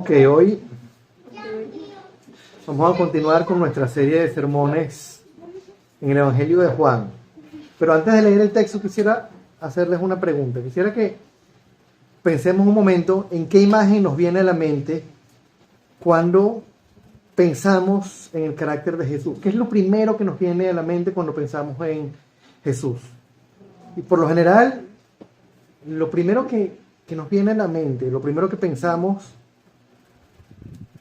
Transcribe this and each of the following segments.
Ok, hoy vamos a continuar con nuestra serie de sermones en el Evangelio de Juan. Pero antes de leer el texto quisiera hacerles una pregunta. Quisiera que pensemos un momento en qué imagen nos viene a la mente cuando pensamos en el carácter de Jesús. ¿Qué es lo primero que nos viene a la mente cuando pensamos en Jesús? Y por lo general, lo primero que nos viene a la mente, lo primero que pensamos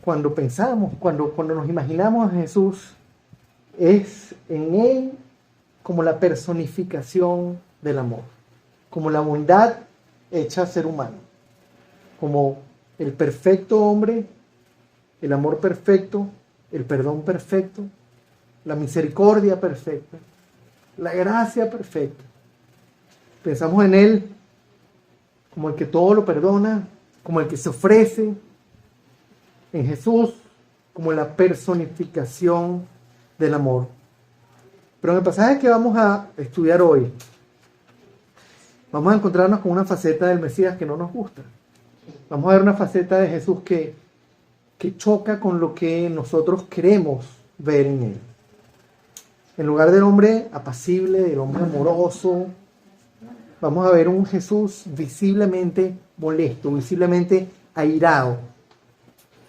cuando nos imaginamos a Jesús, es en Él como la personificación del amor, como la bondad hecha ser humano, como el perfecto hombre, el amor perfecto, el perdón perfecto, la misericordia perfecta, la gracia perfecta. Pensamos en Él como el que todo lo perdona, como el que se ofrece, en Jesús como la personificación del amor. Pero en el pasaje que vamos a estudiar hoy, vamos a encontrarnos con una faceta del Mesías que no nos gusta. Vamos a ver una faceta de Jesús que choca con lo que nosotros queremos ver en Él. En lugar del hombre apacible, del hombre amoroso, vamos a ver un Jesús visiblemente molesto, visiblemente airado.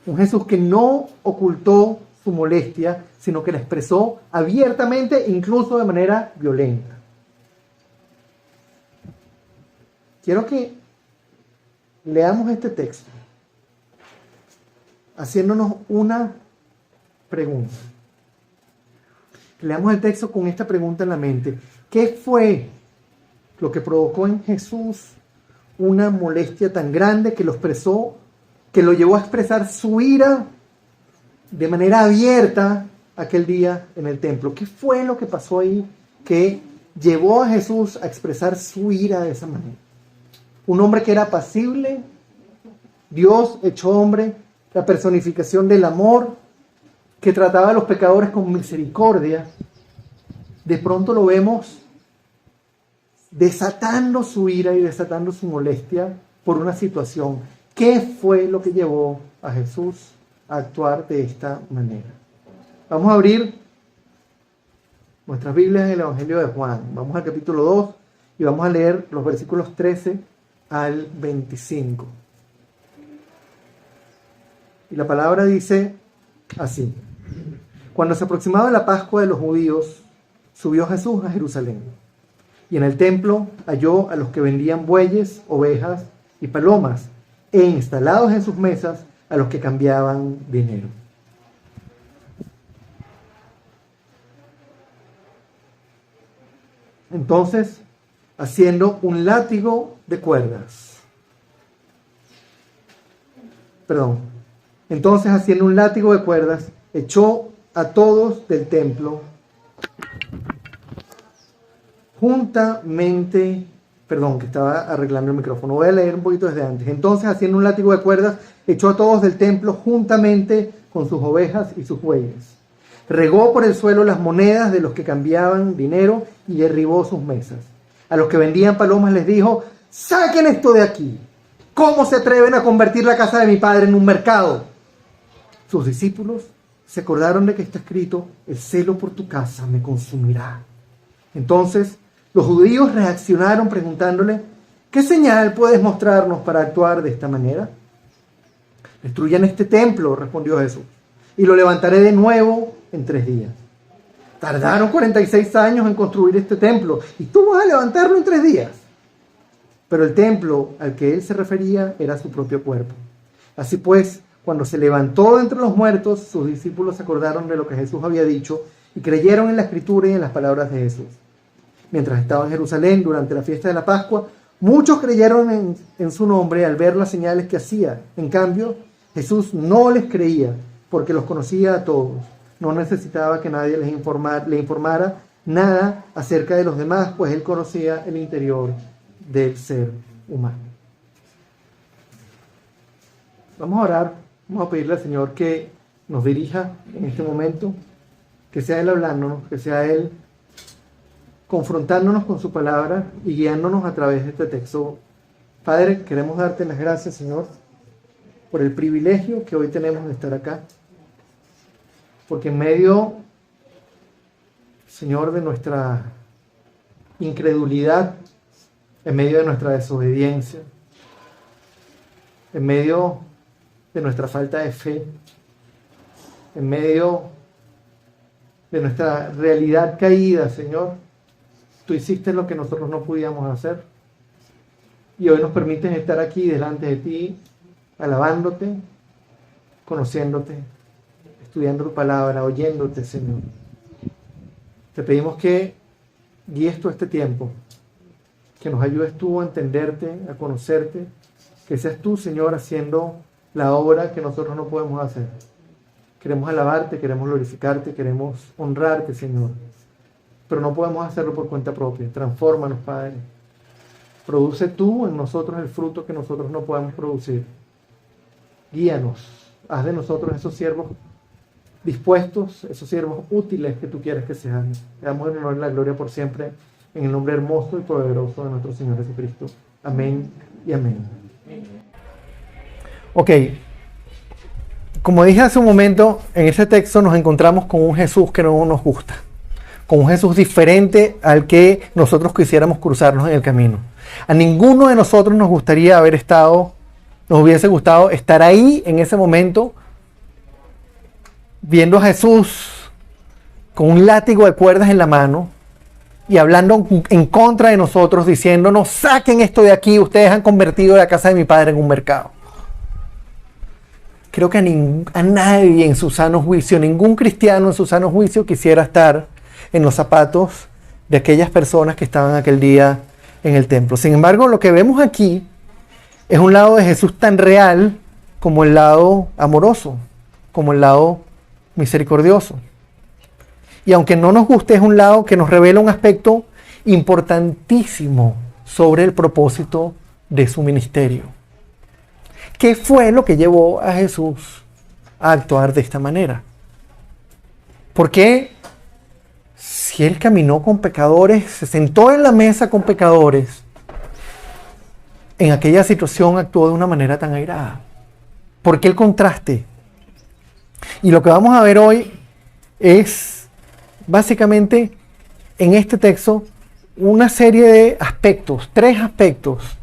Un Jesús que no ocultó su molestia, sino que la expresó abiertamente, incluso de manera violenta. Quiero que leamos este texto haciéndonos una pregunta. Leamos el texto con esta pregunta en la mente. ¿Qué fue lo que provocó en Jesús una molestia tan grande que lo llevó a expresar su ira de manera abierta aquel día en el templo? ¿Qué fue lo que pasó ahí que llevó a Jesús a expresar su ira de esa manera? Un hombre que era apacible, Dios hecho hombre, la personificación del amor, que trataba a los pecadores con misericordia. De pronto lo vemos desatando su ira y desatando su molestia por una situación. ¿Qué fue lo que llevó a Jesús a actuar de esta manera? Vamos a abrir nuestras Biblias en el Evangelio de Juan. Vamos al capítulo 2 y vamos a leer los versículos 13 al 25. Y la palabra dice así: Cuando se aproximaba la Pascua de los judíos, subió Jesús a Jerusalén. Y en el templo halló a los que vendían bueyes, ovejas y palomas, e instalados en sus mesas a los que cambiaban dinero. Entonces, haciendo un látigo de cuerdas, echó a todos del templo juntamente. Que estaba arreglando el micrófono. Voy a leer un poquito desde antes. Entonces, haciendo un látigo de cuerdas, echó a todos del templo juntamente con sus ovejas y sus bueyes. Regó por el suelo las monedas de los que cambiaban dinero y derribó sus mesas. A los que vendían palomas les dijo: ¡saquen esto de aquí! ¿Cómo se atreven a convertir la casa de mi padre en un mercado? Sus discípulos se acordaron de que está escrito: el celo por tu casa me consumirá. Entonces, los judíos reaccionaron preguntándole: ¿qué señal puedes mostrarnos para actuar de esta manera? Destruyan este templo, respondió Jesús, y lo levantaré de nuevo en 3 días. Tardaron 46 años en construir este templo, y tú vas a levantarlo en 3 días. Pero el templo al que él se refería era su propio cuerpo. Así pues, cuando se levantó de entre los muertos, sus discípulos se acordaron de lo que Jesús había dicho y creyeron en la Escritura y en las palabras de Jesús. Mientras estaba en Jerusalén durante la fiesta de la Pascua, muchos creyeron en su nombre al ver las señales que hacía. En cambio, Jesús no les creía porque los conocía a todos. No necesitaba que nadie le informara nada acerca de los demás, pues él conocía el interior del ser humano. Vamos a orar, vamos a pedirle al Señor que nos dirija en este momento, que sea Él hablándonos, que sea Él confrontándonos con su palabra y guiándonos a través de este texto. Padre, queremos darte las gracias, Señor, por el privilegio que hoy tenemos de estar acá. Porque en medio, Señor, de nuestra incredulidad, en medio de nuestra desobediencia, en medio de nuestra falta de fe, en medio de nuestra realidad caída, Señor, tú hiciste lo que nosotros no podíamos hacer. Y hoy nos permites estar aquí delante de ti, alabándote, conociéndote, estudiando tu palabra, oyéndote, Señor. Te pedimos que guíes tú este tiempo, que nos ayudes tú a entenderte, a conocerte, que seas tú, Señor, haciendo la obra que nosotros no podemos hacer. Queremos alabarte, queremos glorificarte, queremos honrarte, Señor, pero no podemos hacerlo por cuenta propia. Transfórmanos, Padre. Produce tú en nosotros el fruto que nosotros no podemos producir. Guíanos, haz de nosotros esos siervos dispuestos, esos siervos útiles que tú quieres que sean. Te damos el honor y la gloria por siempre, en el nombre hermoso y poderoso de nuestro Señor Jesucristo. Amén y amén. Ok, como dije hace un momento, en ese texto nos encontramos con un Jesús que no nos gusta, con un Jesús diferente al que nosotros quisiéramos cruzarnos en el camino. A ninguno de nosotros nos hubiese gustado estar ahí en ese momento, viendo a Jesús con un látigo de cuerdas en la mano y hablando en contra de nosotros, diciéndonos: saquen esto de aquí, ustedes han convertido la casa de mi padre en un mercado. Creo que a nadie en su sano juicio, ningún cristiano en su sano juicio quisiera estar en los zapatos de aquellas personas que estaban aquel día en el templo. Sin embargo, lo que vemos aquí es un lado de Jesús tan real como el lado amoroso, como el lado misericordioso. Y aunque no nos guste, es un lado que nos revela un aspecto importantísimo sobre el propósito de su ministerio. ¿Qué fue lo que llevó a Jesús a actuar de esta manera? ¿Por qué, si él caminó con pecadores, se sentó en la mesa con pecadores, en aquella situación actuó de una manera tan airada? ¿Por qué el contraste? Y lo que vamos a ver hoy es básicamente en este texto una serie de aspectos, 3 aspectos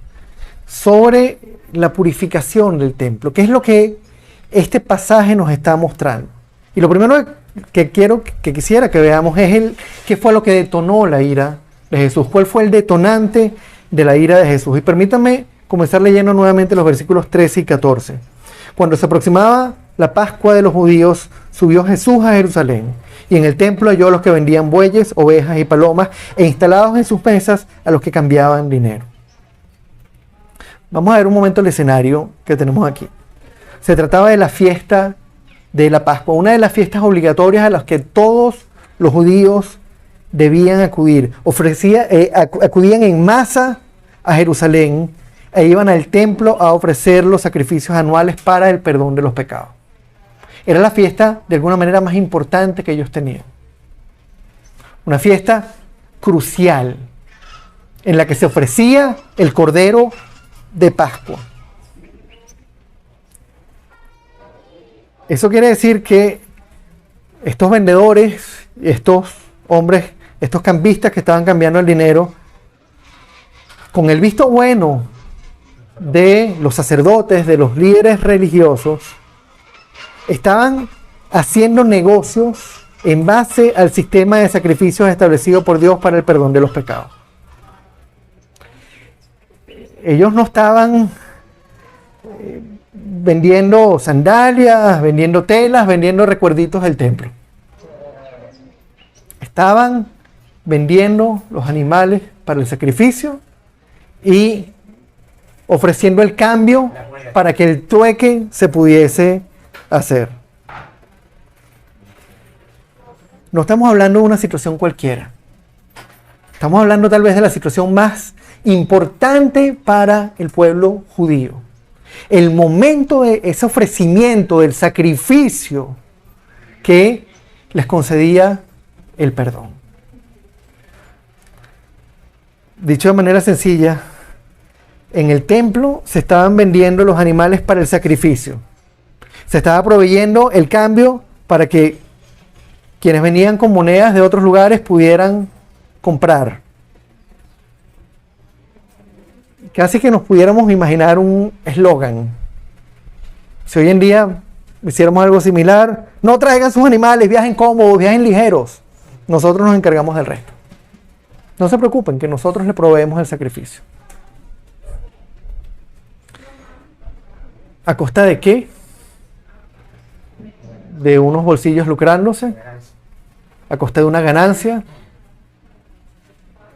sobre la purificación del templo, que es lo que este pasaje nos está mostrando. Y lo primero que quisiera que veamos es qué fue lo que detonó la ira de Jesús, cuál fue el detonante de la ira de Jesús. Y permítanme comenzar leyendo nuevamente los versículos 13 y 14. Cuando se aproximaba la Pascua de los judíos, subió Jesús a Jerusalén, y en el templo halló a los que vendían bueyes, ovejas y palomas, e instalados en sus mesas a los que cambiaban dinero. Vamos a ver un momento el escenario que tenemos aquí. Se trataba de la fiesta de la Pascua, una de las fiestas obligatorias a las que todos los judíos debían acudir. Acudían en masa a Jerusalén e iban al templo a ofrecer los sacrificios anuales para el perdón de los pecados. Era la fiesta de alguna manera más importante que ellos tenían. Una fiesta crucial en la que se ofrecía el cordero de Pascua. Eso quiere decir que estos vendedores, estos hombres, estos cambistas que estaban cambiando el dinero, con el visto bueno de los sacerdotes, de los líderes religiosos, estaban haciendo negocios en base al sistema de sacrificios establecido por Dios para el perdón de los pecados. Ellos no estaban vendiendo sandalias, vendiendo telas, vendiendo recuerditos del templo. Estaban vendiendo los animales para el sacrificio y ofreciendo el cambio para que el trueque se pudiese hacer. No estamos hablando de una situación cualquiera. Estamos hablando tal vez de la situación más importante para el pueblo judío. El momento de ese ofrecimiento, del sacrificio que les concedía el perdón. Dicho de manera sencilla, en el templo se estaban vendiendo los animales para el sacrificio. Se estaba proveyendo el cambio para que quienes venían con monedas de otros lugares pudieran comprar. Casi que nos pudiéramos imaginar un eslogan. Si hoy en día hiciéramos algo similar, no traigan sus animales, viajen cómodos, viajen ligeros. Nosotros nos encargamos del resto. No se preocupen, que nosotros le proveemos el sacrificio. ¿A costa de qué? De unos bolsillos lucrándose, a costa de una ganancia,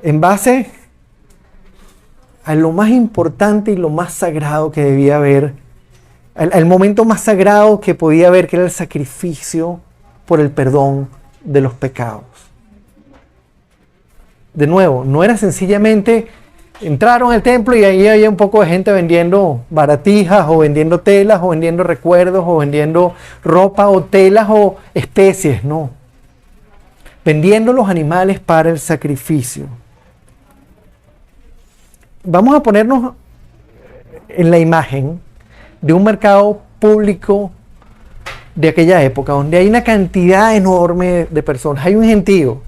en base a lo más importante y lo más sagrado que debía haber, al momento más sagrado que podía haber, que era el sacrificio por el perdón de los pecados. De nuevo, no era sencillamente entraron al templo y ahí había un poco de gente vendiendo baratijas o vendiendo telas o vendiendo recuerdos o vendiendo ropa o telas o especies, no. Vendiendo los animales para el sacrificio. Vamos a ponernos en la imagen de un mercado público de aquella época, donde hay una cantidad enorme de personas, hay un gentío.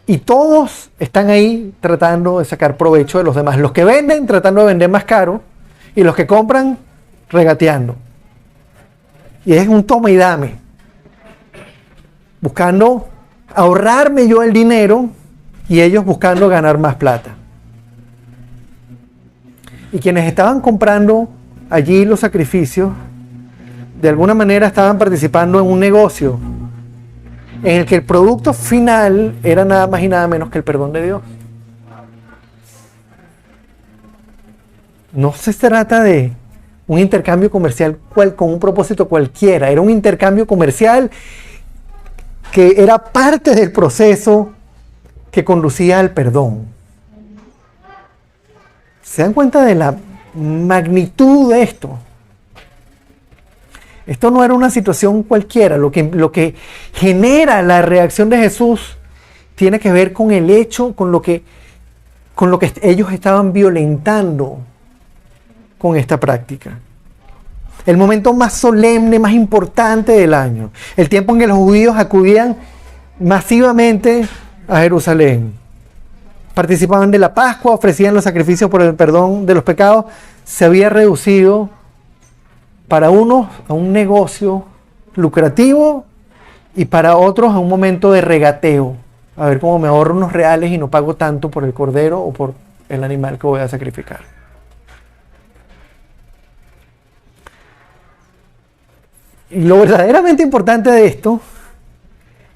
Y todos están ahí tratando de sacar provecho de los demás. Los que venden tratando de vender más caro y los que compran regateando. Y es un toma y dame. Buscando ahorrarme yo el dinero y ellos buscando ganar más plata. Y quienes estaban comprando allí los sacrificios, de alguna manera estaban participando en un negocio en el que el producto final era nada más y nada menos que el perdón de Dios. No se trata de un intercambio comercial con un propósito cualquiera, era un intercambio comercial que era parte del proceso que conducía al perdón. ¿Se dan cuenta de la magnitud de esto? Esto no era una situación cualquiera. Lo que genera la reacción de Jesús tiene que ver con el hecho, con lo que ellos estaban violentando con esta práctica. El momento más solemne, más importante del año. El tiempo en que los judíos acudían masivamente a Jerusalén. Participaban de la Pascua, ofrecían los sacrificios por el perdón de los pecados. Se había reducido para unos a un negocio lucrativo y para otros a un momento de regateo. A ver cómo me ahorro unos reales y no pago tanto por el cordero o por el animal que voy a sacrificar. Y lo verdaderamente importante de esto,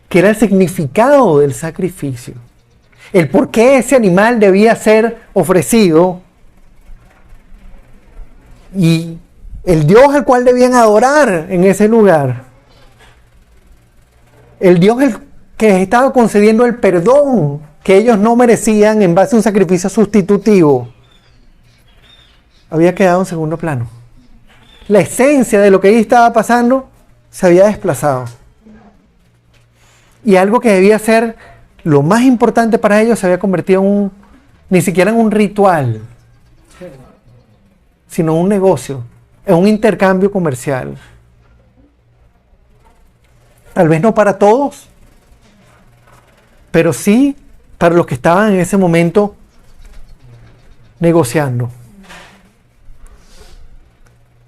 que era el significado del sacrificio. El por qué ese animal debía ser ofrecido y el Dios al cual debían adorar en ese lugar. El Dios que les estaba concediendo el perdón que ellos no merecían en base a un sacrificio sustitutivo. Había quedado en segundo plano. La esencia de lo que ahí estaba pasando se había desplazado. Y algo que debía ser lo más importante para ellos se había convertido ni siquiera en un ritual, sino en un negocio, en un intercambio comercial. Tal vez no para todos, pero sí para los que estaban en ese momento negociando.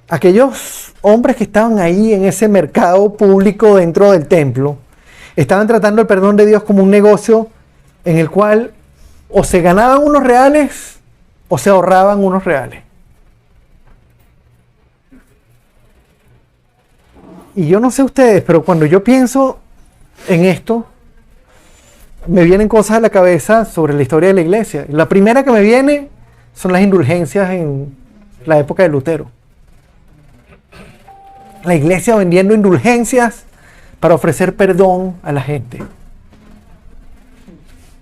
Aquellos hombres que estaban ahí en ese mercado público dentro del templo, estaban tratando el perdón de Dios como un negocio en el cual o se ganaban unos reales o se ahorraban unos reales. Y yo no sé ustedes, pero cuando yo pienso en esto, me vienen cosas a la cabeza sobre la historia de la iglesia. La primera que me viene son las indulgencias en la época de Lutero. La iglesia vendiendo indulgencias para ofrecer perdón a la gente.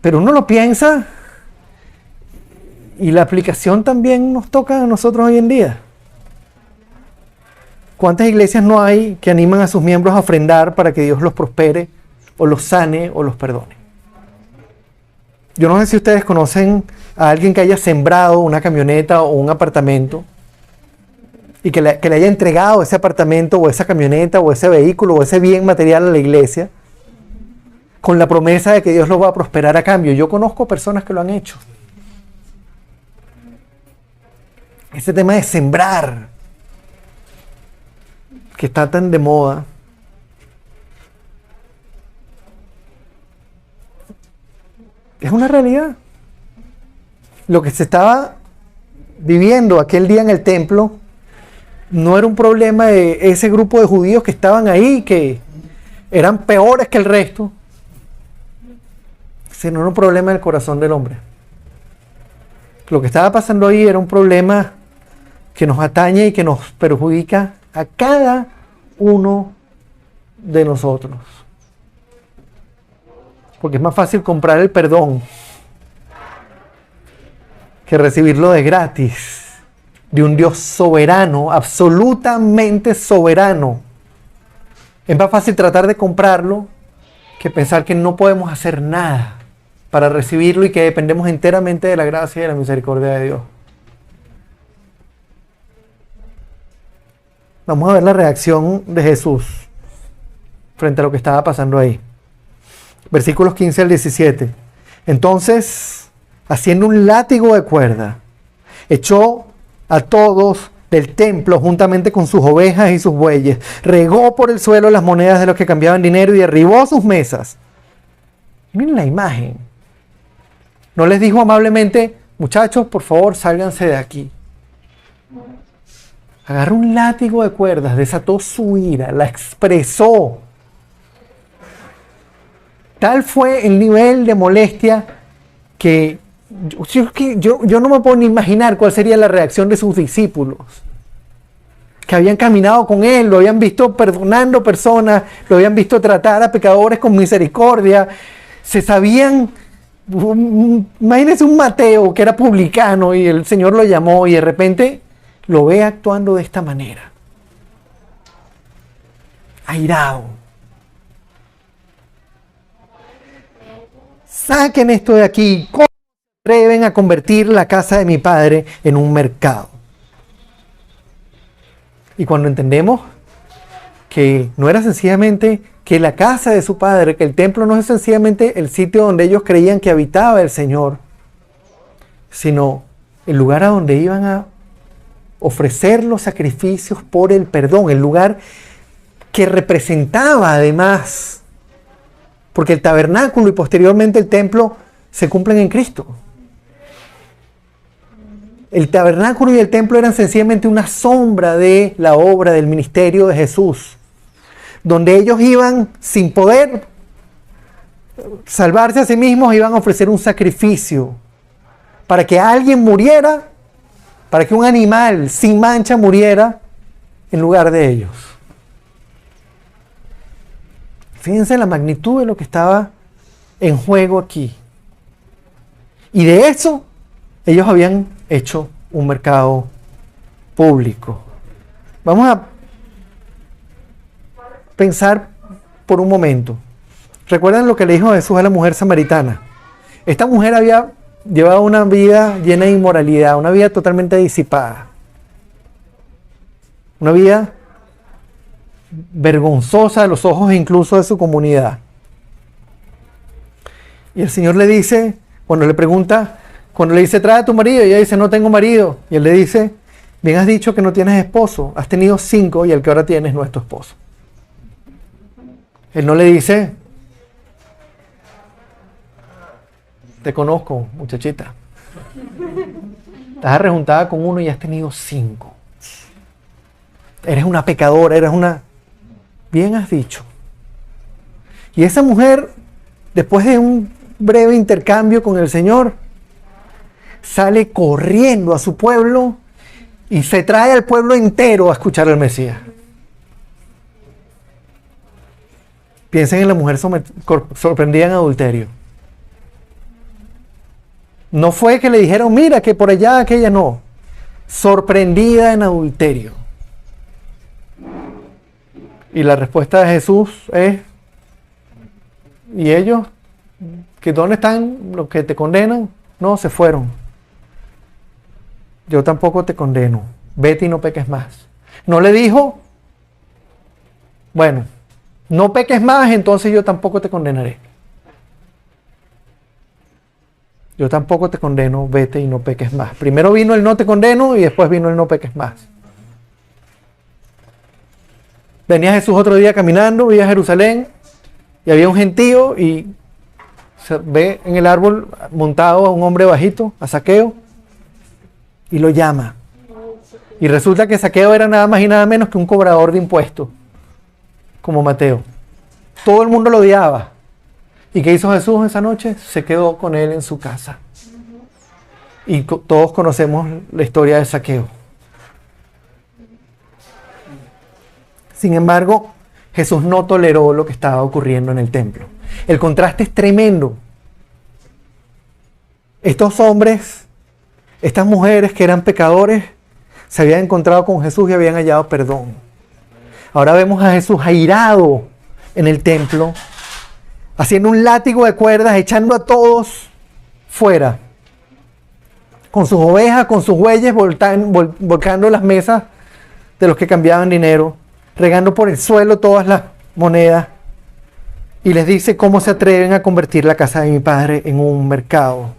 Pero uno lo piensa y la aplicación también nos toca a nosotros hoy en día. ¿Cuántas iglesias no hay que animan a sus miembros a ofrendar para que Dios los prospere o los sane o los perdone? Yo no sé si ustedes conocen a alguien que haya sembrado una camioneta o un apartamento y que le haya entregado ese apartamento o esa camioneta o ese vehículo o ese bien material a la iglesia con la promesa de que Dios lo va a prosperar a cambio. Yo conozco personas que lo han hecho. Ese tema de sembrar, que está tan de moda, es una realidad. Lo que se estaba viviendo aquel día en el templo no era un problema de ese grupo de judíos que estaban ahí, que eran peores que el resto, sino era un problema del corazón del hombre. Lo que estaba pasando ahí era un problema que nos atañe y que nos perjudica a cada uno de nosotros. Porque es más fácil comprar el perdón que recibirlo de gratis, de un Dios soberano, absolutamente soberano. Es más fácil tratar de comprarlo que pensar que no podemos hacer nada para recibirlo y que dependemos enteramente de la gracia y de la misericordia de Dios. Vamos a ver la reacción de Jesús frente a lo que estaba pasando ahí. Versículos 15 al 17. Entonces, haciendo un látigo de cuerda, echó a todos del templo juntamente con sus ovejas y sus bueyes, regó por el suelo las monedas de los que cambiaban dinero y derribó sus mesas. Miren la imagen. No les dijo amablemente, muchachos, por favor, sálganse de aquí. Agarró un látigo de cuerdas, desató su ira, la expresó. Tal fue el nivel de molestia que yo no me puedo ni imaginar cuál sería la reacción de sus discípulos, que habían caminado con él, lo habían visto perdonando personas, lo habían visto tratar a pecadores con misericordia, se sabían, imagínense un Mateo que era publicano y el Señor lo llamó y de repente lo ve actuando de esta manera, airado. Saquen esto de aquí. ¿Cómo se atreven a convertir la casa de mi padre en un mercado? Y cuando entendemos que no era sencillamente que la casa de su padre, que el templo no es sencillamente el sitio donde ellos creían que habitaba el Señor, sino el lugar a donde iban a ofrecer los sacrificios por el perdón, el lugar que representaba además, porque el tabernáculo y posteriormente el templo se cumplen en Cristo. El tabernáculo y el templo eran sencillamente una sombra de la obra del ministerio de Jesús, donde ellos iban sin poder salvarse a sí mismos, iban a ofrecer un sacrificio para que alguien muriera, para que un animal sin mancha muriera en lugar de ellos. Fíjense la magnitud de lo que estaba en juego aquí. Y de eso ellos habían hecho un mercado público. Vamos a pensar por un momento. ¿Recuerdan lo que le dijo Jesús a la mujer samaritana? Esta mujer había llevado una vida llena de inmoralidad, una vida totalmente disipada. Una vida vergonzosa a los ojos incluso de su comunidad. Y el Señor le dice, cuando le pregunta, cuando le dice, trae a tu marido, y ella dice, no tengo marido. Y él le dice, bien has dicho que no tienes esposo, has tenido 5 y el que ahora tienes no es tu esposo. Él no le dice, te conozco, muchachita. Estás arrejuntada con uno y has tenido 5. Eres una pecadora, eres una... Bien has dicho. Y esa mujer, después de un breve intercambio con el Señor, sale corriendo a su pueblo y se trae al pueblo entero a escuchar al Mesías. Piensen en la mujer sorprendida en adulterio. No fue que le dijeron, mira, que por allá aquella, no. Sorprendida en adulterio. Y la respuesta de Jesús es, ¿y ellos? ¿Que dónde están los que te condenan? No, se fueron. yo tampoco te condeno, vete y no peques más. No le dijo, bueno, no peques más, entonces yo tampoco te condenaré. Yo tampoco te condeno, vete y no peques más. Primero vino el no te condeno y después vino el no peques más. Venía Jesús otro día caminando, iba a Jerusalén y había un gentío y se ve en el árbol montado a un hombre bajito, a Zaqueo, y lo llama. Y resulta que Zaqueo era nada más y nada menos que un cobrador de impuestos, como Mateo. Todo el mundo lo odiaba. ¿Y qué hizo Jesús esa noche? Se quedó con él en su casa. Y todos conocemos la historia de Zaqueo. Sin embargo, Jesús no toleró lo que estaba ocurriendo en el templo. El contraste es tremendo. Estos hombres, estas mujeres que eran pecadores, se habían encontrado con Jesús y habían hallado perdón. Ahora vemos a Jesús airado en el templo, haciendo un látigo de cuerdas, echando a todos fuera, con sus ovejas, con sus bueyes, volcando las mesas de los que cambiaban dinero, regando por el suelo todas las monedas, y les dice cómo se atreven a convertir la casa de mi padre en un mercado.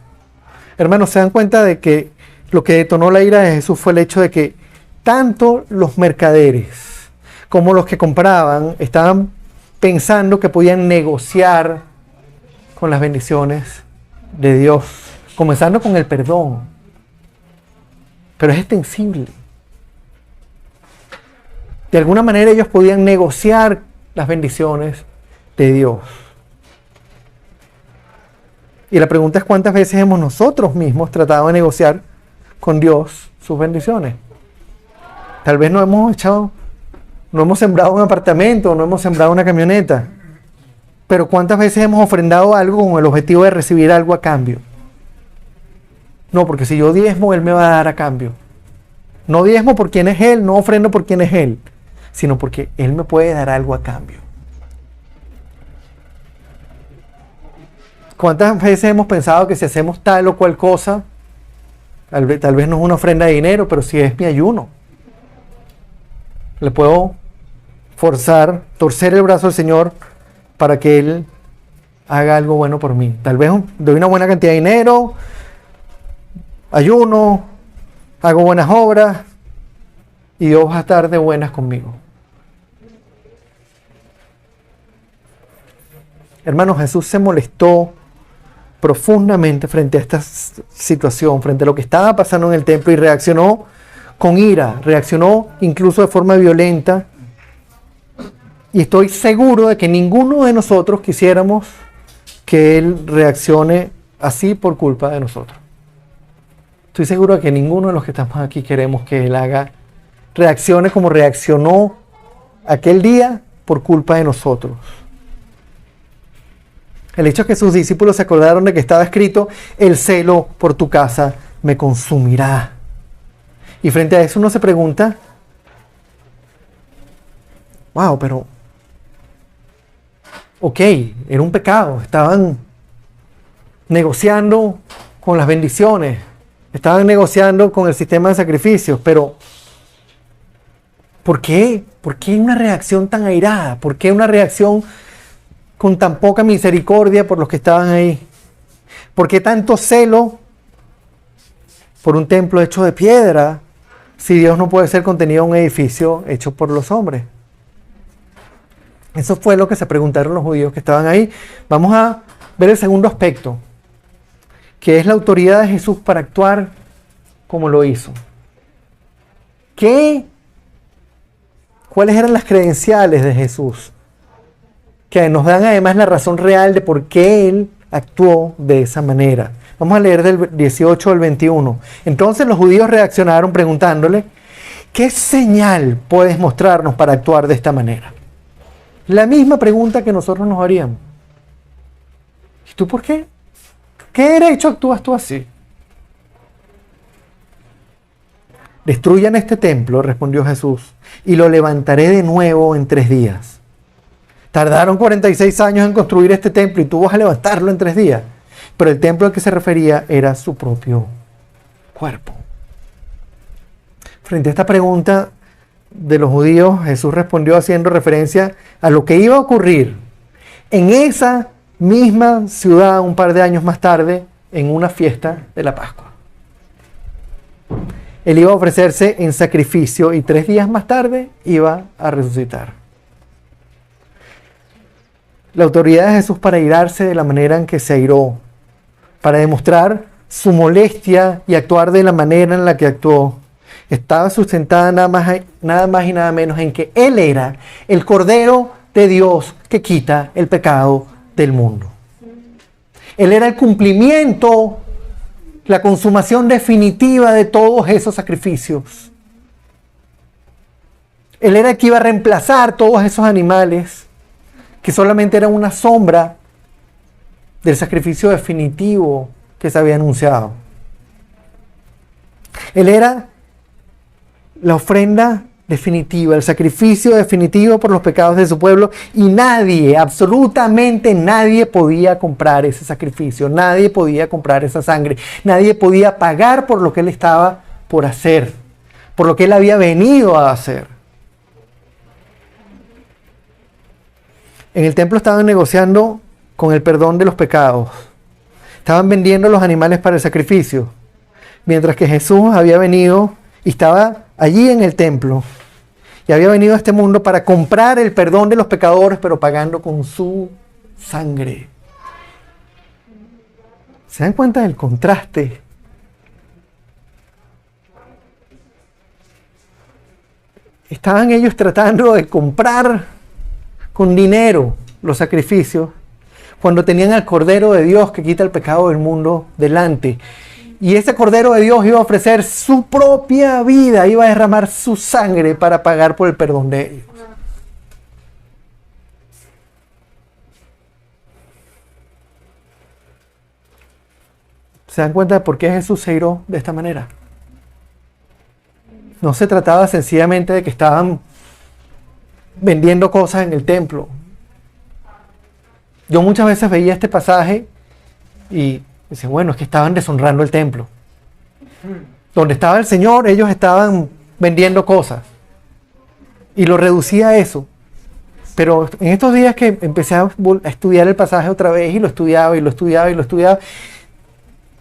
Hermanos, ¿se dan cuenta de que lo que detonó la ira de Jesús fue el hecho de que tanto los mercaderes como los que compraban estaban pensando que podían negociar con las bendiciones de Dios, comenzando con el perdón, pero es extensible. De alguna manera ellos podían negociar las bendiciones de Dios. Y la pregunta es cuántas veces hemos nosotros mismos tratado de negociar con Dios sus bendiciones. Tal vez no hemos sembrado un apartamento, no hemos sembrado una camioneta, pero cuántas veces hemos ofrendado algo con el objetivo de recibir algo a cambio. No, porque si yo diezmo, Él me va a dar a cambio. No diezmo por quién es Él, no ofrendo por quién es Él, sino porque Él me puede dar algo a cambio. ¿Cuántas veces hemos pensado que si hacemos tal o cual cosa, tal vez no es una ofrenda de dinero, pero si es mi ayuno, le puedo torcer el brazo al Señor para que Él haga algo bueno por mí? Tal vez doy una buena cantidad de dinero, ayuno, hago buenas obras y Dios va a estar de buenas conmigo. Hermanos, Jesús se molestó profundamente frente a esta situación, frente a lo que estaba pasando en el templo, y reaccionó con ira, reaccionó incluso de forma violenta. Y estoy seguro de que ninguno de nosotros quisiéramos que Él reaccione así por culpa de nosotros. Estoy seguro de que ninguno de los que estamos aquí queremos que Él reaccione como reaccionó aquel día por culpa de nosotros. El hecho es que sus discípulos se acordaron de que estaba escrito: el celo por tu casa me consumirá. Y frente a eso uno se pregunta, wow, pero ok, era un pecado, estaban negociando con las bendiciones, estaban negociando con el sistema de sacrificios, pero ¿por qué? ¿Por qué una reacción tan airada? ¿Por qué una reacción con tan poca misericordia por los que estaban ahí? ¿Por qué tanto celo por un templo hecho de piedra si Dios no puede ser contenido en un edificio hecho por los hombres? Eso fue lo que se preguntaron los judíos que estaban ahí. Vamos a ver el segundo aspecto, que es la autoridad de Jesús para actuar como lo hizo. ¿Cuáles eran las credenciales de Jesús? Que nos dan además la razón real de por qué Él actuó de esa manera. Vamos a leer del 18 al 21. Entonces los judíos reaccionaron preguntándole: ¿qué señal puedes mostrarnos para actuar de esta manera? La misma pregunta que nosotros nos haríamos. ¿Y tú por qué? ¿Qué derecho actúas tú así? Destruyan este templo, respondió Jesús, y lo levantaré de nuevo en 3 días. Tardaron 46 años en construir este templo y tú vas a levantarlo en 3 días. Pero el templo al que se refería era su propio cuerpo. Frente a esta pregunta de los judíos, Jesús respondió haciendo referencia a lo que iba a ocurrir en esa misma ciudad un par de años más tarde, en una fiesta de la Pascua. Él iba a ofrecerse en sacrificio y 3 días más tarde iba a resucitar. La autoridad de Jesús para airarse de la manera en que se airó, para demostrar su molestia y actuar de la manera en la que actuó, estaba sustentada nada más y nada menos en que Él era el Cordero de Dios que quita el pecado del mundo. Él era el cumplimiento, la consumación definitiva de todos esos sacrificios. Él era el que iba a reemplazar todos esos animales que solamente eran una sombra del sacrificio definitivo que se había anunciado. Él era la ofrenda definitiva, el sacrificio definitivo por los pecados de su pueblo, y nadie, absolutamente nadie podía comprar ese sacrificio, nadie podía comprar esa sangre, nadie podía pagar por lo que Él estaba por hacer, por lo que Él había venido a hacer. En el templo estaban negociando con el perdón de los pecados, estaban vendiendo los animales para el sacrificio, mientras que Jesús había venido y estaba allí en el templo y había venido a este mundo para comprar el perdón de los pecadores, pero pagando con su sangre. ¿Se dan cuenta del contraste? Estaban ellos tratando de comprar con dinero los sacrificios, cuando tenían al Cordero de Dios que quita el pecado del mundo delante. Y ese Cordero de Dios iba a ofrecer su propia vida, iba a derramar su sangre para pagar por el perdón de ellos. ¿Se dan cuenta de por qué Jesús se airó de esta manera? No se trataba sencillamente de que estaban vendiendo cosas en el templo. Yo muchas veces veía este pasaje y decía, bueno, es que estaban deshonrando el templo. Donde estaba el Señor, ellos estaban vendiendo cosas. Y lo reducía a eso. Pero en estos días que empecé a estudiar el pasaje otra vez, y lo estudiaba, y lo estudiaba, y lo estudiaba,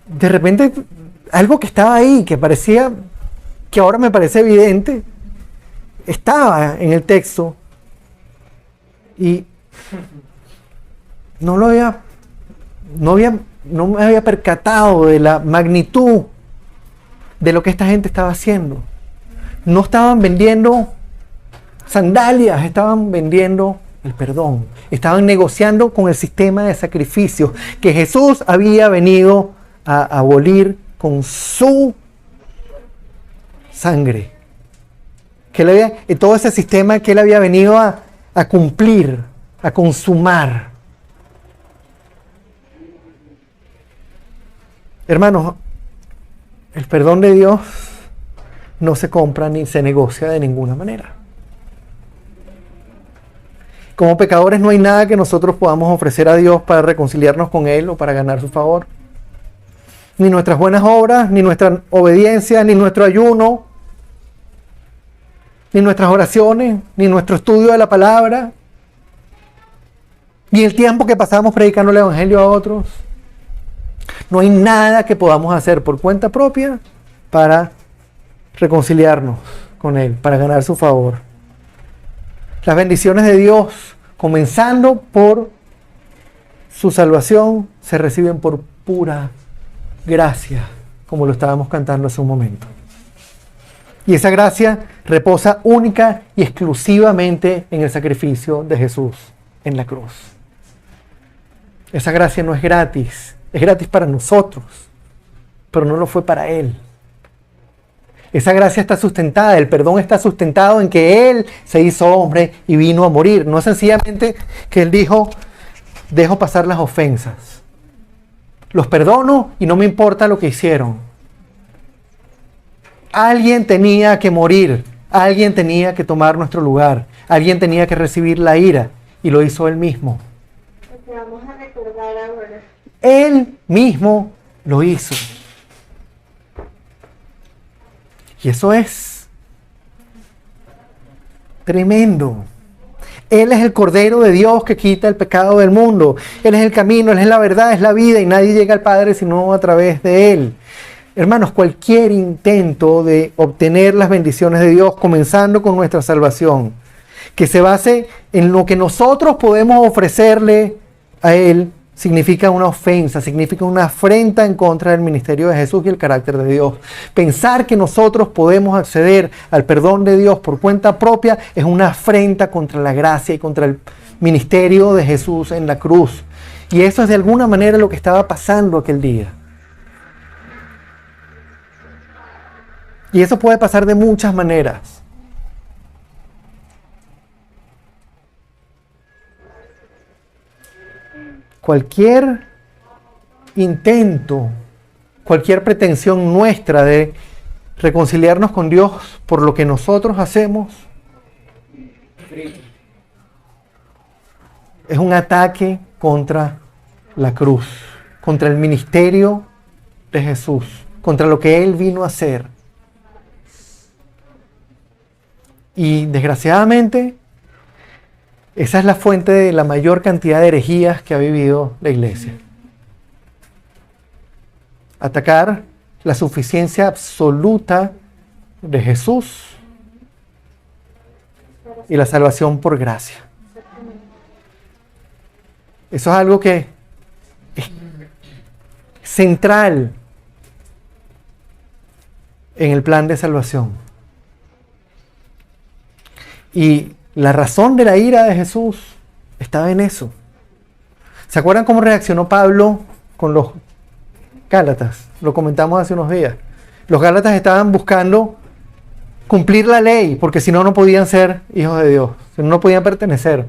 de repente algo que estaba ahí, que parecía, que ahora me parece evidente, estaba en el texto. Y no me había percatado de la magnitud de lo que esta gente estaba haciendo. No estaban vendiendo sandalias, estaban vendiendo el perdón. Estaban negociando con el sistema de sacrificios que Jesús había venido a abolir con su sangre. Todo ese sistema que Él había venido a cumplir, a consumar. Hermanos, el perdón de Dios no se compra ni se negocia de ninguna manera. Como pecadores no hay nada que nosotros podamos ofrecer a Dios para reconciliarnos con Él o para ganar su favor. Ni nuestras buenas obras, ni nuestra obediencia, ni nuestro ayuno, ni nuestras oraciones, ni nuestro estudio de la palabra, ni el tiempo que pasamos predicando el Evangelio a otros. No hay nada que podamos hacer por cuenta propia para reconciliarnos con Él, para ganar su favor. Las bendiciones de Dios, comenzando por su salvación, se reciben por pura gracia, como lo estábamos cantando hace un momento. Y esa gracia reposa única y exclusivamente en el sacrificio de Jesús en la cruz. Esa gracia no es gratis. Es gratis para nosotros, pero no lo fue para Él. Esa gracia está sustentada, el perdón está sustentado en que Él se hizo hombre y vino a morir. No es sencillamente que Él dijo, dejo pasar las ofensas. Los perdono y no me importa lo que hicieron. Alguien tenía que morir, alguien tenía que tomar nuestro lugar, alguien tenía que recibir la ira y lo hizo Él mismo. Vamos a recordar ahora. Él mismo lo hizo. Y eso es Tremendo. Él es el Cordero de Dios que quita el pecado del mundo. Él es el camino, Él es la verdad, es la vida y nadie llega al Padre sino a través de Él. Hermanos, cualquier intento de obtener las bendiciones de Dios, comenzando con nuestra salvación, que se base en lo que nosotros podemos ofrecerle a Él, significa una ofensa, significa una afrenta en contra del ministerio de Jesús y el carácter de Dios. Pensar que nosotros podemos acceder al perdón de Dios por cuenta propia es una afrenta contra la gracia y contra el ministerio de Jesús en la cruz. Y eso es de alguna manera lo que estaba pasando aquel día. Y eso puede pasar de muchas maneras. Cualquier intento, cualquier pretensión nuestra de reconciliarnos con Dios por lo que nosotros hacemos es un ataque contra la cruz, contra el ministerio de Jesús, contra lo que Él vino a hacer. Y desgraciadamente, esa es la fuente de la mayor cantidad de herejías que ha vivido la iglesia. Atacar la suficiencia absoluta de Jesús y la salvación por gracia. Eso es algo que es central en el plan de salvación. Y la razón de la ira de Jesús estaba en eso. ¿Se acuerdan cómo reaccionó Pablo con los Gálatas? Lo comentamos hace unos días. Los Gálatas estaban buscando cumplir la ley, porque si no, no podían ser hijos de Dios, si no, no podían pertenecer.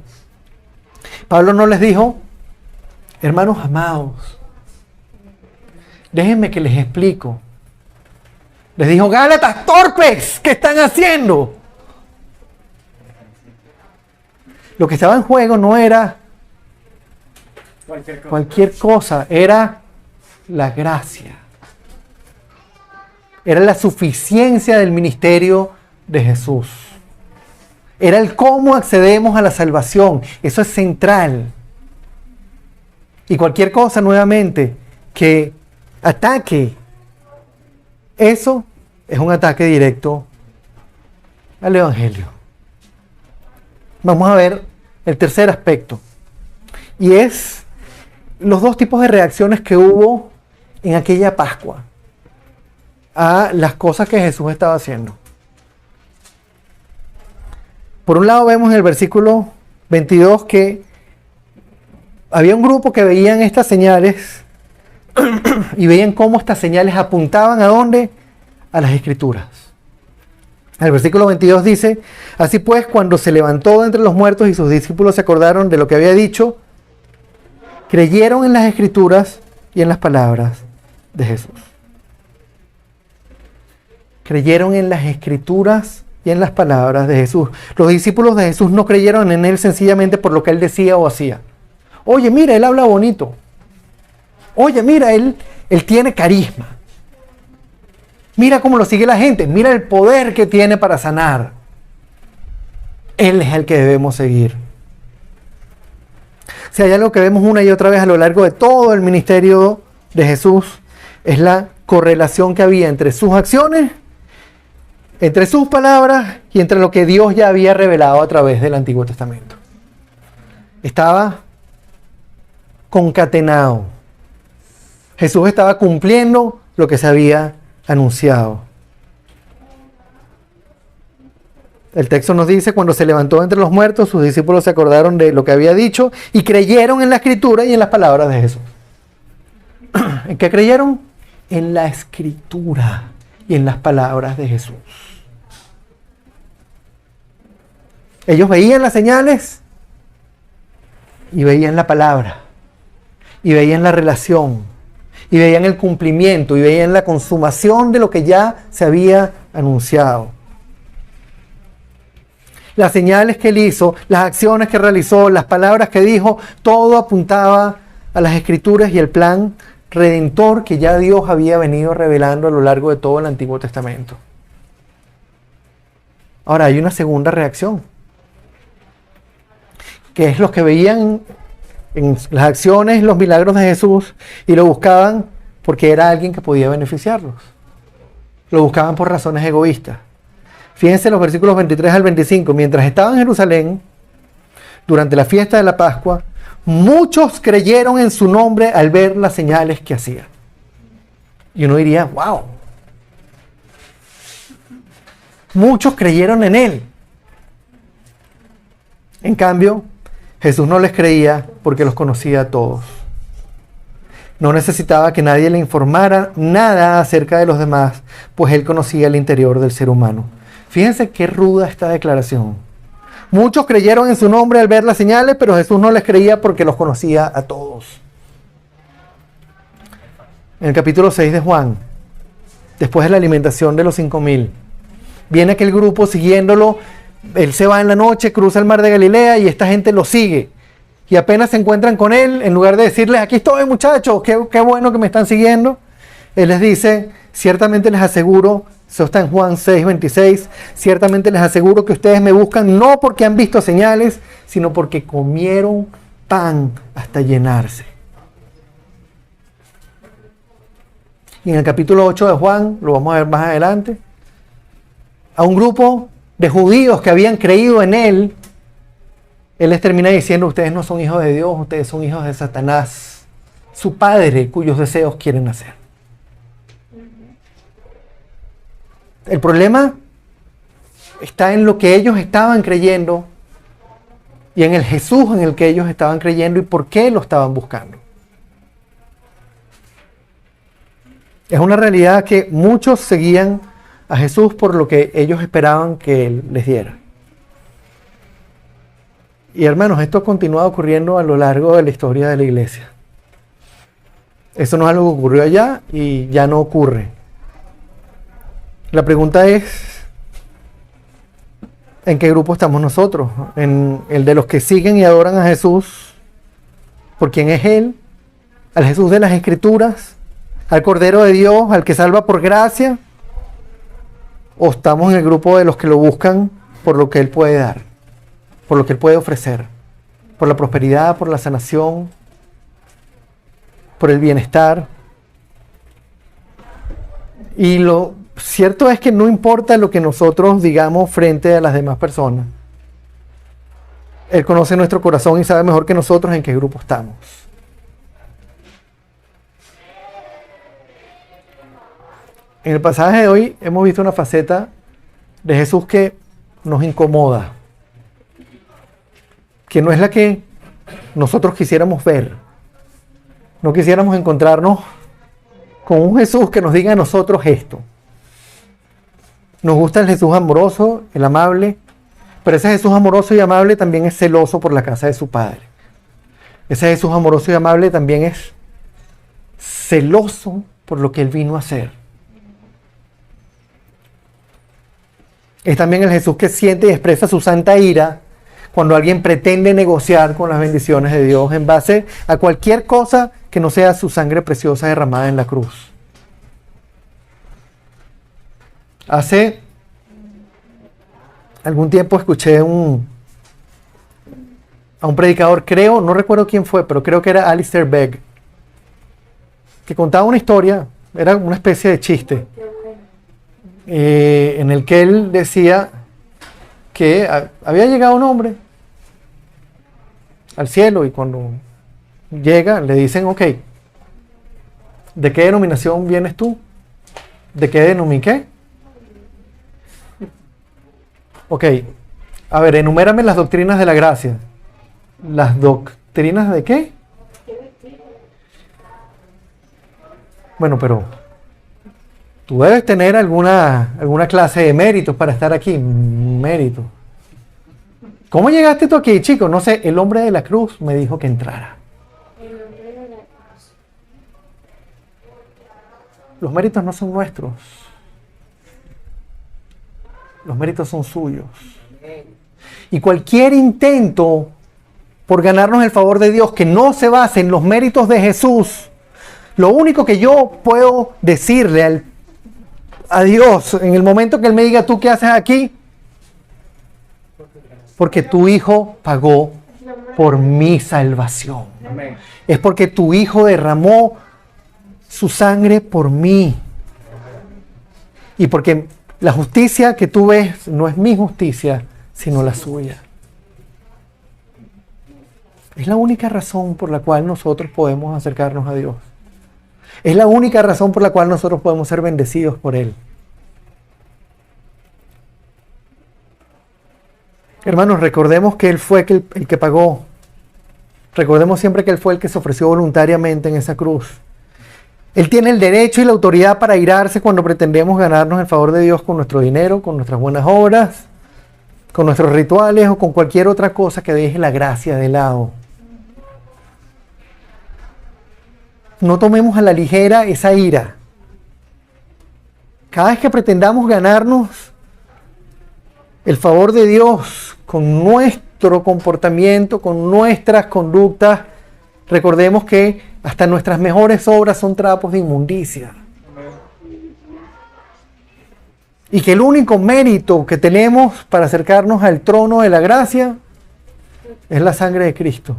Pablo no les dijo, hermanos amados, déjenme que les explico. Les dijo, Gálatas torpes, ¿qué están haciendo? Lo que estaba en juego no era cualquier cosa, era la gracia. Era la suficiencia del ministerio de Jesús. Era el cómo accedemos a la salvación. Eso es central. Y cualquier cosa, nuevamente, que ataque eso, es un ataque directo al Evangelio. Vamos a ver el tercer aspecto. Y es los dos tipos de reacciones que hubo en aquella Pascua a las cosas que Jesús estaba haciendo. Por un lado vemos en el versículo 22 que había un grupo que veían estas señales y veían cómo estas señales apuntaban ¿a dónde? A las Escrituras. El versículo 22 dice, así pues, cuando se levantó de entre los muertos y sus discípulos se acordaron de lo que había dicho, creyeron en las Escrituras y en las palabras de Jesús. Creyeron en las Escrituras y en las palabras de Jesús. Los discípulos de Jesús no creyeron en Él sencillamente por lo que Él decía o hacía. Oye, mira, Él habla bonito. Oye, mira, Él tiene carisma. Mira cómo lo sigue la gente. Mira el poder que tiene para sanar. Él es el que debemos seguir. Si hay algo que vemos una y otra vez a lo largo de todo el ministerio de Jesús, es la correlación que había entre sus acciones, entre sus palabras y entre lo que Dios ya había revelado a través del Antiguo Testamento. Estaba concatenado. Jesús estaba cumpliendo lo que se había anunciado. El texto nos dice, cuando se levantó entre los muertos, sus discípulos se acordaron de lo que había dicho y creyeron en la Escritura y en las palabras de Jesús. ¿En qué creyeron? En la Escritura y en las palabras de Jesús. Ellos veían las señales y veían la palabra y veían la relación y veían el cumplimiento y veían la consumación de lo que ya se había anunciado. Las señales que Él hizo, las acciones que realizó, las palabras que dijo, todo apuntaba a las Escrituras y el plan redentor que ya Dios había venido revelando a lo largo de todo el Antiguo Testamento. Ahora hay una segunda reacción. que es los que veían en las acciones, los milagros de Jesús, y lo buscaban porque era alguien que podía beneficiarlos. Lo buscaban por razones egoístas. Fíjense los versículos 23 al 25. Mientras estaba en Jerusalén, durante la fiesta de la Pascua, muchos creyeron en su nombre al ver las señales que hacía. Y uno diría, wow. Muchos creyeron en él. En cambio, Jesús no les creía porque los conocía a todos. No necesitaba que nadie le informara nada acerca de los demás, pues él conocía el interior del ser humano. Fíjense qué ruda esta declaración. Muchos creyeron en su nombre al ver las señales, pero Jesús no les creía porque los conocía a todos. En el capítulo 6 de Juan, después de la alimentación de los 5,000, viene aquel grupo siguiéndolo. Él se va en la noche, cruza el mar de Galilea y esta gente lo sigue. Y apenas se encuentran con él, en lugar de decirles, aquí estoy muchachos, qué bueno que me están siguiendo, él les dice, ciertamente les aseguro, eso está en Juan 6:26, ciertamente les aseguro que ustedes me buscan no porque han visto señales, sino porque comieron pan hasta llenarse. Y en el capítulo 8 de Juan, lo vamos a ver más adelante, a un grupo de judíos que habían creído en él, él les termina diciendo, ustedes no son hijos de Dios, ustedes son hijos de Satanás, su padre cuyos deseos quieren hacer. El problema está en lo que ellos estaban creyendo y en el Jesús en el que ellos estaban creyendo y por qué lo estaban buscando. Es una realidad que muchos seguían a Jesús por lo que ellos esperaban que Él les diera. Y hermanos, esto ha continuado ocurriendo a lo largo de la historia de la iglesia. Eso no es algo que ocurrió allá y ya no ocurre. La pregunta es, ¿en qué grupo estamos nosotros? ¿En el de los que siguen y adoran a Jesús por quien es Él? ¿Al Jesús de las Escrituras? ¿Al Cordero de Dios? ¿Al que salva por gracia? ¿O estamos en el grupo de los que lo buscan por lo que Él puede dar? Por lo que Él puede ofrecer, por la prosperidad, por la sanación, por el bienestar. Y lo cierto es que no importa lo que nosotros digamos frente a las demás personas. Él conoce nuestro corazón y sabe mejor que nosotros en qué grupo estamos. En el pasaje de hoy hemos visto una faceta de Jesús que nos incomoda, que no es la que nosotros quisiéramos ver. No quisiéramos encontrarnos con un Jesús que nos diga a nosotros esto. Nos gusta el Jesús amoroso, el amable, pero ese Jesús amoroso y amable también es celoso por la casa de su Padre. Ese Jesús amoroso y amable también es celoso por lo que Él vino a hacer. Es también el Jesús que siente y expresa su santa ira cuando alguien pretende negociar con las bendiciones de Dios en base a cualquier cosa que no sea su sangre preciosa derramada en la cruz. Hace algún tiempo escuché a un predicador, no recuerdo quién fue, pero creo que era Alistair Begg, que contaba una historia, era una especie de chiste, en el que él decía que había llegado un hombre al cielo y cuando llega le dicen, ok, ¿de qué denominación vienes tú? ¿De qué qué? Ok, a ver, enumérame las doctrinas de la gracia. ¿Las doctrinas de qué? Bueno, pero tú debes tener alguna clase de méritos para estar aquí. Mérito. ¿Cómo llegaste tú aquí, chico? No sé, el hombre de la cruz me dijo que entrara. El hombre de la cruz. Los méritos no son nuestros. Los méritos son suyos. Y cualquier intento por ganarnos el favor de Dios que no se base en los méritos de Jesús, lo único que yo puedo decirle a Dios en el momento que Él me diga, ¿tú qué haces aquí? Porque tu hijo pagó por mi salvación. Amén. Es porque tu Hijo derramó su sangre por mí. Y porque la justicia que tú ves no es mi justicia, sino la suya. Es la única razón por la cual nosotros podemos acercarnos a Dios. Es la única razón por la cual nosotros podemos ser bendecidos por Él. Hermanos, recordemos que Él fue el que pagó. Recordemos siempre que Él fue el que se ofreció voluntariamente en esa cruz. Él tiene el derecho y la autoridad para airarse cuando pretendemos ganarnos el favor de Dios con nuestro dinero, con nuestras buenas obras, con nuestros rituales o con cualquier otra cosa que deje la gracia de lado. No tomemos a la ligera esa ira. Cada vez que pretendamos ganarnos el favor de Dios con nuestro comportamiento, con nuestras conductas, recordemos que hasta nuestras mejores obras son trapos de inmundicia. Y que el único mérito que tenemos para acercarnos al trono de la gracia es la sangre de Cristo.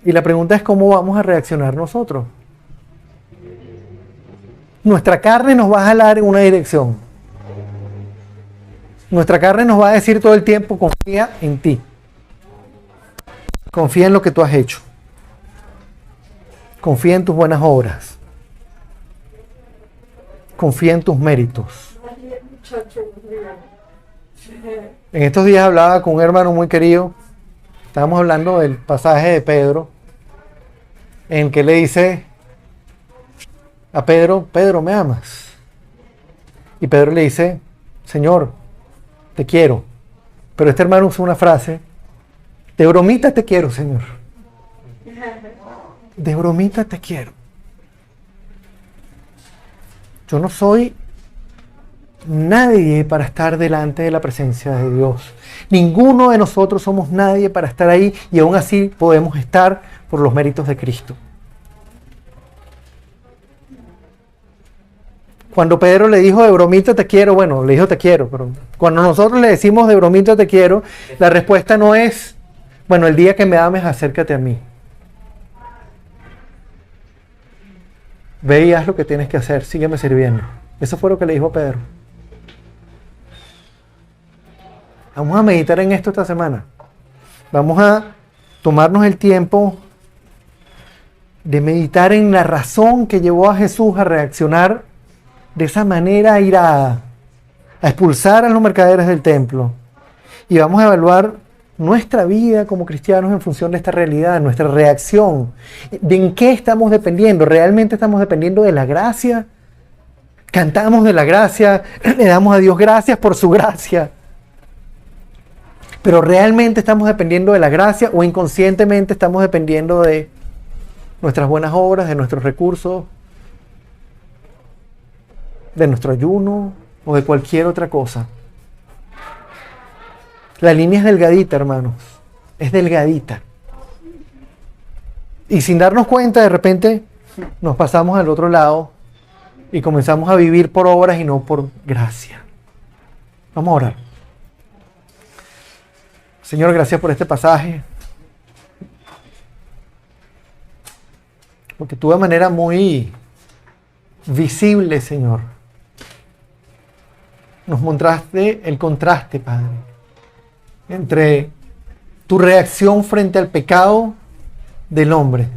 Y la pregunta es cómo vamos a reaccionar nosotros. Nuestra carne nos va a jalar en una dirección. Nuestra carne nos va a decir todo el tiempo, confía en ti. Confía en lo que tú has hecho. Confía en tus buenas obras. Confía en tus méritos. En estos días hablaba con un hermano muy querido. Estábamos hablando del pasaje de Pedro, en el que le dice a Pedro, Pedro, ¿me amas? Y Pedro le dice, Señor, te quiero. Pero este hermano usa una frase, de bromita te quiero, Señor. De bromita te quiero. Yo no soy nadie para estar delante de la presencia de Dios. Ninguno de nosotros somos nadie para estar ahí y aún así podemos estar por los méritos de Cristo. Cuando Pedro le dijo de bromita te quiero, bueno, le dijo te quiero, pero cuando nosotros le decimos de bromita te quiero, la respuesta no es, bueno, el día que me ames acércate a mí. Ve y haz lo que tienes que hacer, sígueme sirviendo. Eso fue lo que le dijo Pedro. Vamos a meditar en esto esta semana. Vamos a tomarnos el tiempo de meditar en la razón que llevó a Jesús a reaccionar de esa manera airada, a expulsar a los mercaderes del templo. Y vamos a evaluar nuestra vida como cristianos en función de esta realidad, nuestra reacción. ¿De en qué estamos dependiendo? ¿Realmente estamos dependiendo de la gracia? Cantamos de la gracia, le damos a Dios gracias por su gracia. Pero ¿realmente estamos dependiendo de la gracia o inconscientemente estamos dependiendo de nuestras buenas obras, de nuestros recursos, de nuestro ayuno o de cualquier otra cosa? La línea es delgadita, hermanos. Es delgadita. Y sin darnos cuenta, de repente nos pasamos al otro lado y comenzamos a vivir por obras y no por gracia. Vamos a orar. Señor, gracias por este pasaje. Porque tú de manera muy visible, Señor, nos mostraste el contraste, Padre, entre tu reacción frente al pecado del hombre,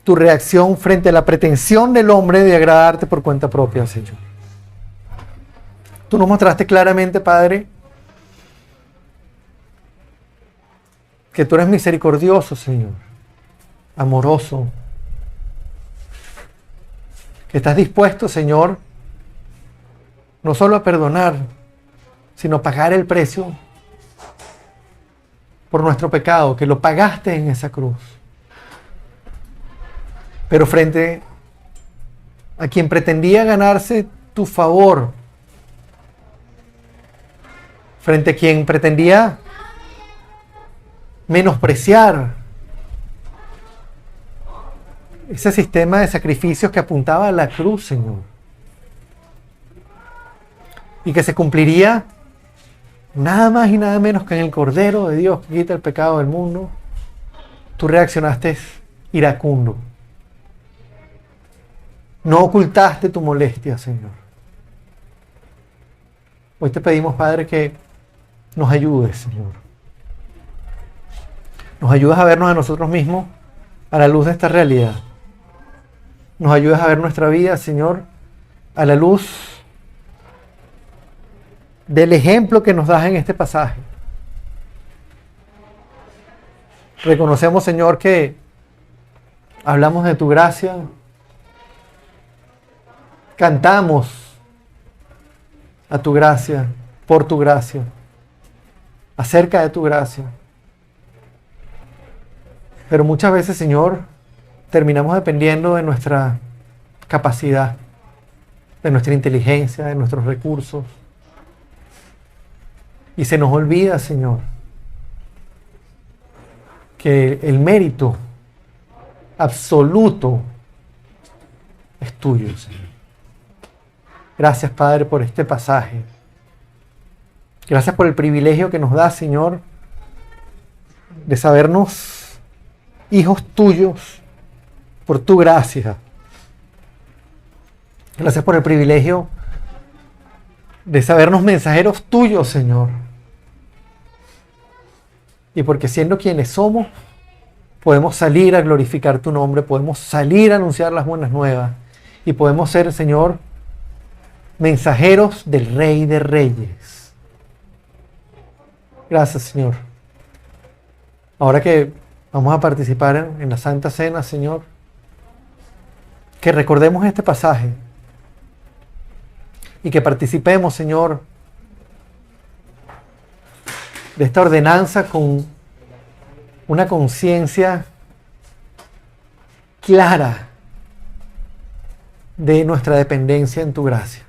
tu reacción frente a la pretensión del hombre de agradarte por cuenta propia, Señor. Tú nos mostraste claramente, Padre, que tú eres misericordioso, Señor, amoroso, que estás dispuesto, Señor, no solo a perdonar, sino a pagar el precio por nuestro pecado, que lo pagaste en esa cruz. Pero frente a quien pretendía ganarse tu favor, frente a quien pretendía menospreciar ese sistema de sacrificios que apuntaba a la cruz, Señor. Y que se cumpliría nada más y nada menos que en el Cordero de Dios que quita el pecado del mundo. Tú reaccionaste iracundo. No ocultaste tu molestia, Señor. Hoy te pedimos, Padre, que nos ayudes, Señor. Nos ayudes a vernos a nosotros mismos a la luz de esta realidad. Nos ayudes a ver nuestra vida, Señor, a la luz del ejemplo que nos das en este pasaje. Reconocemos, Señor, que hablamos de tu gracia, cantamos a tu gracia, por tu gracia, acerca de tu gracia. Pero muchas veces, Señor, terminamos dependiendo de nuestra capacidad, de nuestra inteligencia, de nuestros recursos. Y se nos olvida, Señor, que el mérito absoluto es tuyo, Señor. Gracias, Padre, por este pasaje. Gracias por el privilegio que nos da, Señor, de sabernos hijos tuyos por tu gracia. Gracias por el privilegio de sabernos mensajeros tuyos, Señor. Y porque siendo quienes somos, podemos salir a glorificar tu nombre, podemos salir a anunciar las buenas nuevas y podemos ser, Señor, mensajeros del Rey de Reyes. Gracias, Señor. Ahora que vamos a participar en la Santa Cena, Señor, que recordemos este pasaje y que participemos, Señor, de esta ordenanza con una conciencia clara de nuestra dependencia en tu gracia.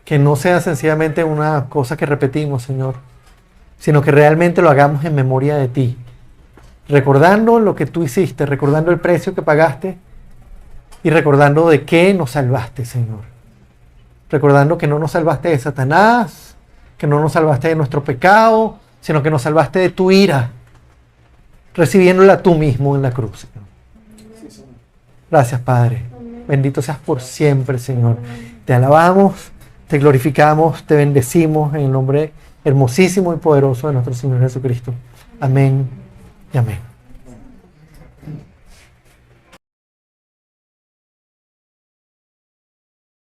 Que no sea sencillamente una cosa que repetimos, Señor, sino que realmente lo hagamos en memoria de ti, recordando lo que tú hiciste, recordando el precio que pagaste y recordando de qué nos salvaste, Señor. Recordando que no nos salvaste de Satanás, que no nos salvaste de nuestro pecado, sino que nos salvaste de tu ira, recibiéndola tú mismo en la cruz, Señor. Gracias, Padre. Bendito seas por siempre, Señor. Te alabamos, te glorificamos, te bendecimos en el nombre hermosísimo y poderoso de nuestro Señor Jesucristo. Amén y amén.